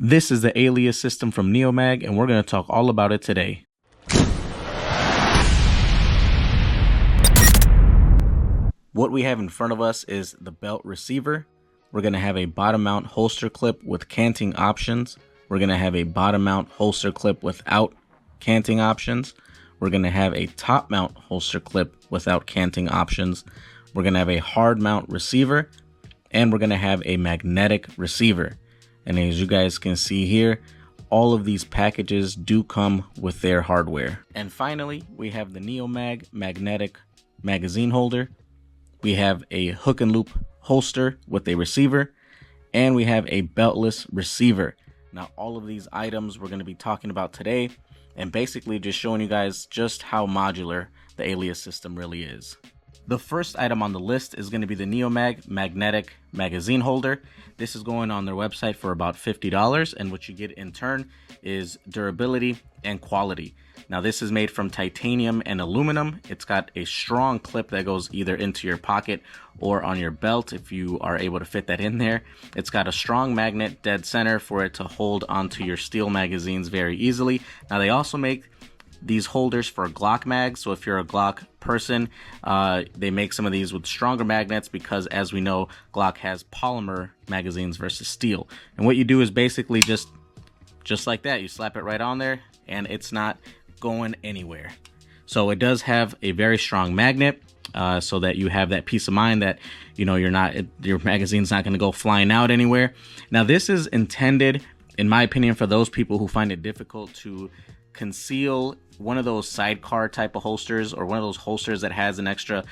This is the Alias system from Neomag, and we're going to talk all about it today. What we have in front of us is the belt receiver. We're going to have a bottom mount holster clip with canting options. We're going to have a bottom mount holster clip without canting options. We're going to have a top mount holster clip without canting options. We're going to have a hard mount receiver, and we're going to have a magnetic receiver. And as you guys can see here, all of these packages do come with their hardware. And finally, we have the Neomag magnetic magazine holder. We have a hook and loop holster with a receiver, and we have a beltless receiver. Now, all of these items we're going to be talking about today, and basically just showing you guys just how modular the Alias system really is. The first item on the list is going to be the Neomag magnetic magazine holder. This is going on their website for about $50, and what you get in turn is durability and quality. Now, this is made from titanium and aluminum. It's got a strong clip that goes either into your pocket or on your belt if you are able to fit that in there. It's got a strong magnet dead center for it to hold onto your steel magazines very easily. Now, they also make these holders for Glock mags, so if you're a Glock person, they make some of these with stronger magnets because, as we know, Glock has polymer magazines versus steel. And what you do is basically just like that, you slap it right on there and it's not going anywhere. So it does have a very strong magnet, so that you have that peace of mind that your magazine's not going to go flying out anywhere. Now, this is intended, in my opinion, for those people who find it difficult to conceal one of those sidecar type of holsters, or one of those holsters that has an extra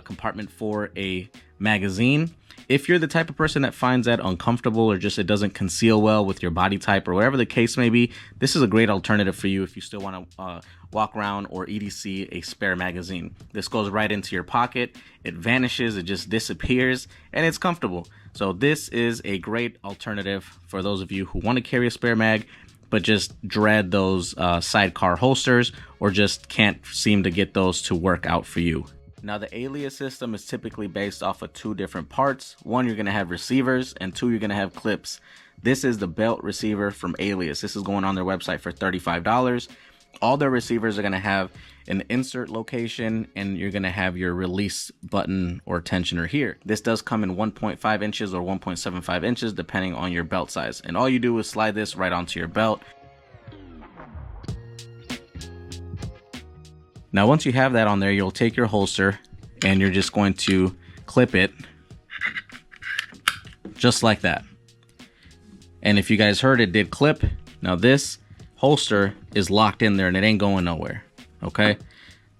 compartment for a magazine. If you're the type of person that finds that uncomfortable, or just it doesn't conceal well with your body type, or whatever the case may be, this is a great alternative for you if you still want to walk around or EDC a spare magazine. This goes right into your pocket, it vanishes, it just disappears, and it's comfortable. So this is a great alternative for those of you who want to carry a spare mag but just dread those sidecar holsters, or just can't seem to get those to work out for you. Now, the Alias system is typically based off of two different parts. One, you're going to have receivers, and two, you're going to have clips. This is the belt receiver from Alias. This is going on their website for $35. All their receivers are going to have an insert location, and you're going to have your release button or tensioner here. This does come in 1.5 inches or 1.75 inches depending on your belt size, and all you do is slide this right onto your belt. Now, once you have that on there, you'll take your holster and you're just going to clip it just like that. And if you guys heard, it did clip. Now, this holster is locked in there and it ain't going nowhere. Okay.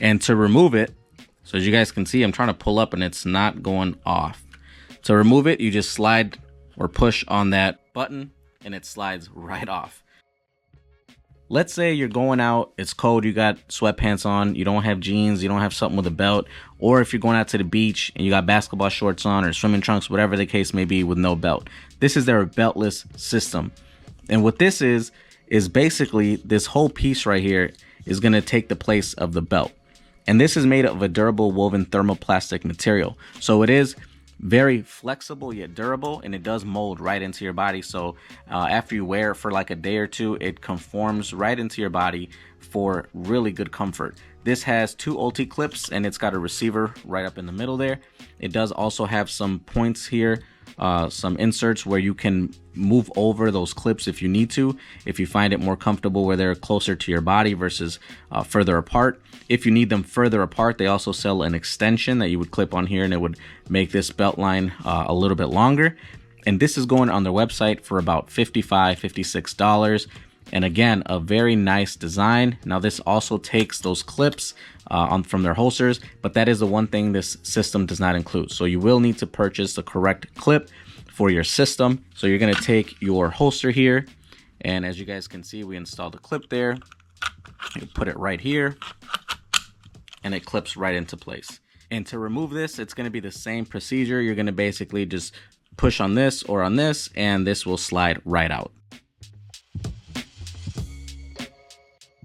And to remove it, so as you guys can see, I'm trying to pull up and it's not going off. To remove it, you just slide or push on that button and it slides right off. Let's say you're going out, it's cold, you got sweatpants on, you don't have jeans, you don't have something with a belt, or if you're going out to the beach and you got basketball shorts on or swimming trunks, whatever the case may be, with no belt. This is their beltless system. And what this is basically this whole piece right here is going to take the place of the belt. And this is made of a durable woven thermoplastic material. So it is very flexible yet durable, and it does mold right into your body. So after you wear it for like a day or two, it conforms right into your body for really good comfort. This has two ulti clips and it's got a receiver right up in the middle there. It does also have some points here, some inserts where you can move over those clips if you need to, if you find it more comfortable where they're closer to your body versus further apart. If you need them further apart, they also sell an extension that you would clip on here, and it would make this belt line a little bit longer. And this is going on their website for about $55, $56. And again, a very nice design. Now, this also takes those clips from their holsters, but that is the one thing this system does not include. So you will need to purchase the correct clip for your system. So you're going to take your holster here, and as you guys can see, we installed a clip there. You put it right here, and it clips right into place. And to remove this, it's going to be the same procedure. You're going to basically just push on this or on this, and this will slide right out.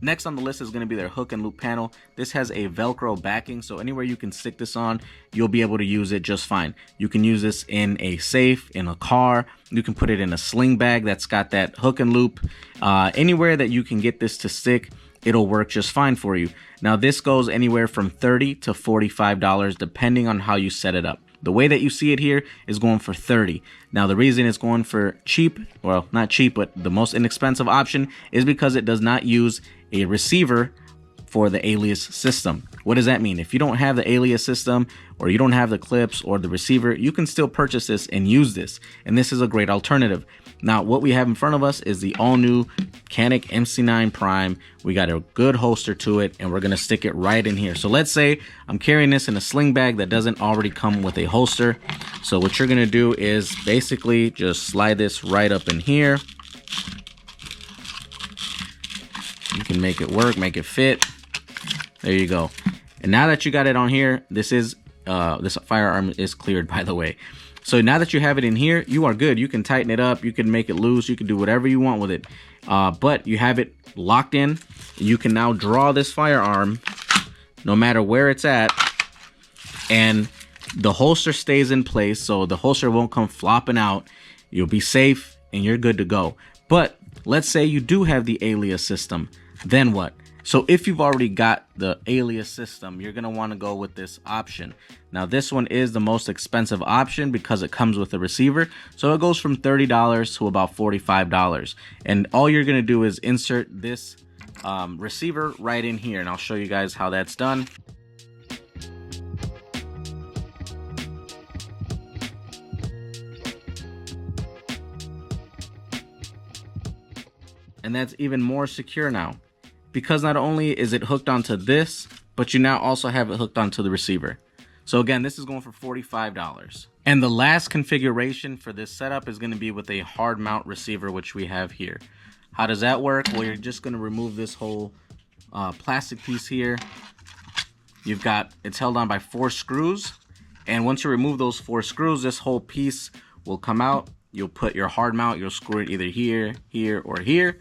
Next on the list is going to be their hook and loop panel. This has a Velcro backing, so anywhere you can stick this on, you'll be able to use it just fine. You can use this in a safe, in a car. You can put it in a sling bag that's got that hook and loop. Anywhere that you can get this to stick, it'll work just fine for you. Now this goes anywhere from $30 to $45 depending on how you set it up. The way that you see it here is going for $30. Now the reason it's going for cheap, well not cheap, but the most inexpensive option is because it does not use a receiver for the Alias system. What does that mean? If you don't have the Alias system, or you don't have the clips or the receiver, you can still purchase this and use this. And this is a great alternative. Now, what we have in front of us is the all new Canik MC9 Prime. We got a good holster to it, and we're gonna stick it right in here. So let's say I'm carrying this in a sling bag that doesn't already come with a holster. So what you're gonna do is basically just slide this right up in here. You can make it work, make it fit. There you go. And now that you got it on here, this firearm is cleared, by the way. So now that you have it in here, you are good. You can tighten it up, you can make it loose, you can do whatever you want with it. But you have it locked in. You can now draw this firearm no matter where it's at, and the holster stays in place, so the holster won't come flopping out. You'll be safe and you're good to go. But let's say you do have the Alias system, then what? So if you've already got the Alias system, you're going to want to go with this option. Now this one is the most expensive option because it comes with a receiver. So it goes from $30 to about $45. And all you're going to do is insert this receiver right in here. And I'll show you guys how that's done. And that's even more secure now, because not only is it hooked onto this, but you now also have it hooked onto the receiver. So again, this is going for $45. And the last configuration for this setup is going to be with a hard mount receiver, which we have here. How does that work? Well, you're just going to remove this whole plastic piece here. It's held on by 4 screws. And once you remove those 4 screws, this whole piece will come out. You'll put your hard mount, you'll screw it either here, here, or here.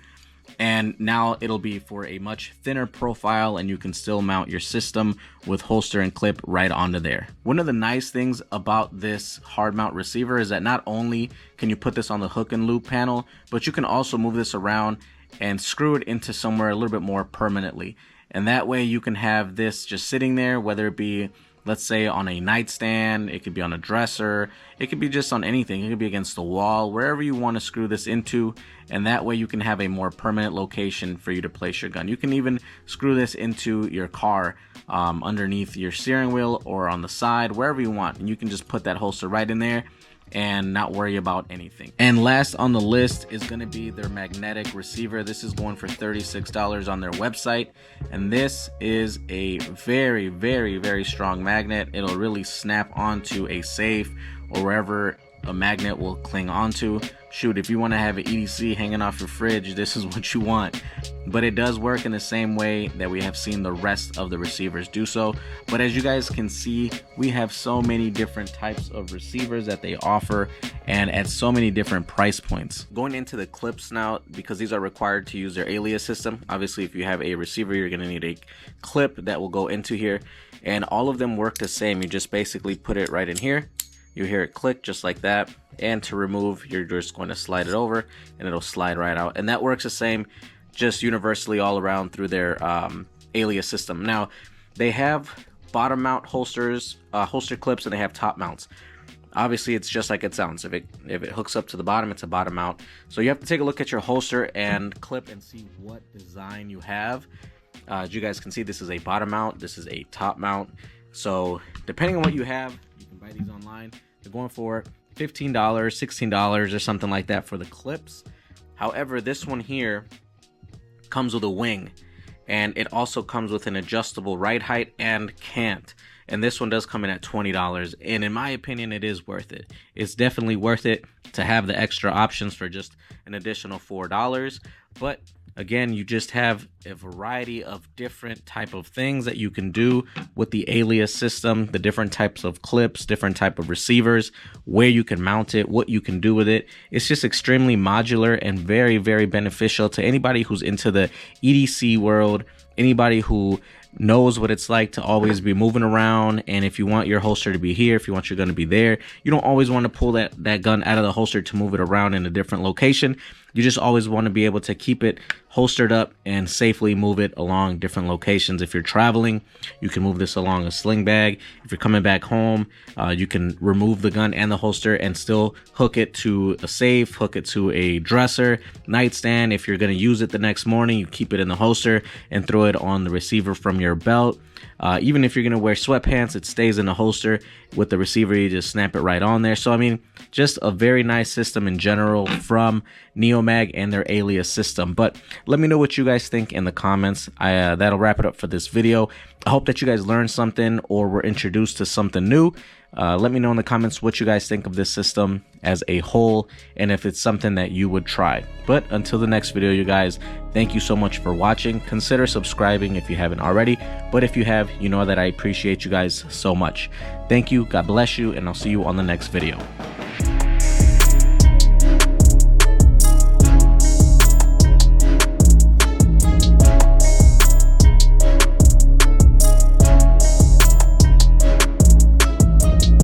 And now it'll be for a much thinner profile, and you can still mount your system with holster and clip right onto there. One of the nice things about this hard mount receiver is that not only can you put this on the hook and loop panel, but you can also move this around and screw it into somewhere a little bit more permanently. And that way you can have this just sitting there, whether it be, let's say, on a nightstand, it could be on a dresser, it could be just on anything, it could be against the wall, wherever you want to screw this into, and that way you can have a more permanent location for you to place your gun. You can even screw this into your car, underneath your steering wheel or on the side, wherever you want, and you can just put that holster right in there and not worry about anything. And last on the list is going to be their magnetic receiver. This is going for $36 on their website, and this is a very, very, very strong magnet. It'll really snap onto a safe or wherever a magnet will cling onto. Shoot, if you want to have an EDC hanging off your fridge, this is what you want. But it does work in the same way that we have seen the rest of the receivers do so. But as you guys can see, we have so many different types of receivers that they offer, and at so many different price points. Going into the clips now, because these are required to use their Alias system. Obviously, if you have a receiver, you're going to need a clip that will go into here, and all of them work the same. You just basically put it right in here. You hear it click just like that, and to remove, you're just going to slide it over and it'll slide right out. And that works the same just universally all around through their Alias system. Now they have bottom mount holsters, holster clips, and they have top mounts. Obviously it's just like it sounds. If it hooks up to the bottom, it's a bottom mount. So you have to take a look at your holster and clip and see what design you have. As you guys can see, this is a bottom mount, this is a top mount. So depending on what you have, you can buy these online. They're going for $15, $16 or something like that for the clips. However, this one here comes with a wing, and it also comes with an adjustable ride height and cant. And this one does come in at $20, and in my opinion, it is worth it. It's definitely worth it to have the extra options for just an additional $4. But Again, you just have a variety of different type of things that you can do with the Alias system, the different types of clips, different type of receivers, where you can mount it, what you can do with it. It's just extremely modular and very, very beneficial to anybody who's into the EDC world, anybody who knows what it's like to always be moving around. And if you want your holster to be here, if you want your gun to be there, you don't always want to pull that gun out of the holster to move it around in a different location. You just always want to be able to keep it holstered up and safely move it along different locations. If you're traveling, you can move this along a sling bag. If you're coming back home, you can remove the gun and the holster and still hook it to a safe, hook it to a dresser, nightstand. If you're going to use it the next morning, you keep it in the holster and throw it on the receiver from your belt. Even if you're going to wear sweatpants, it stays in the holster. With the receiver, you just snap it right on there. So, I mean, just a very nice system in general from Neomag and their Alias system. But let me know what you guys think in the comments. That'll wrap it up for this video. I hope that you guys learned something or were introduced to something new. Let me know in the comments what you guys think of this system as a whole and if it's something that you would try. But until the next video, you guys, thank you so much for watching. Consider subscribing if you haven't already, but if you have, you know that I appreciate you guys so much. Thank you, God bless you, and I'll see you on the next video.